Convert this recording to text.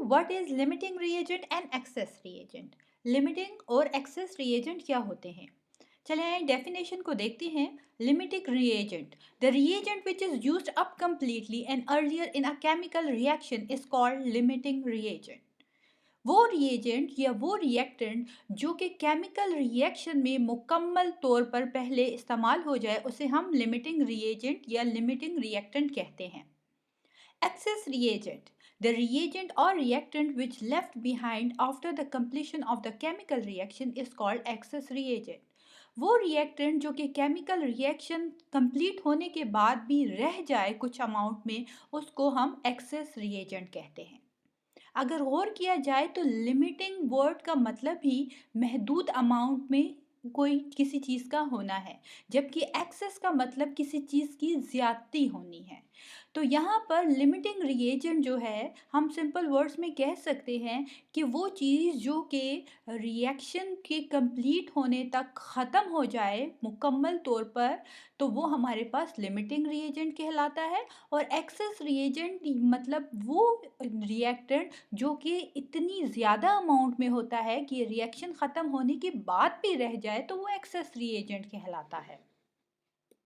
What is limiting reagent and access reagent. Limiting और access reagent क्या होते हैं? चले आइए डेफिनेशन को देखते हैं। Limiting reagent, the reagent which is used up completely and earlier in a chemical reaction is called limiting reagent. वो रिएजेंट या वो रिएक्टेंट जो कि केमिकल रिएक्शन में मुकम्मल तौर पर पहले इस्तेमाल हो जाए उसे हम लिमिटिंग रिएजेंट या लिमिटिंग रिएक्टेंट कहते हैं। Excess reagent, the reagent or reactant which left behind after the completion of the chemical reaction is called excess reagent. वो reactant जो कि chemical reaction complete होने के बाद भी रह जाए कुछ amount में, उसको हम excess reagent कहते हैं। अगर गौर किया जाए तो लिमिटिंग वर्ड का मतलब ही महदूद अमाउंट में कोई किसी चीज़ का होना है, जबकि एक्सेस का मतलब किसी चीज़ की ज़्यादती होनी है। तो यहाँ पर लिमिटिंग रिएजेंट जो है, हम सिंपल वर्ड्स में कह सकते हैं कि वो चीज़ जो कि रिएक्शन के कंप्लीट होने तक ख़त्म हो जाए मुकम्मल तौर पर, तो वो हमारे पास लिमिटिंग रिएजेंट कहलाता है। और एक्सेस रिएजेंट मतलब वो रिएक्टेंट जो कि इतनी ज़्यादा अमाउंट में होता है कि रिएक्शन ख़त्म होने के बाद भी रह जाए, तो वो एक्सेस रिएजेंट कहलाता है।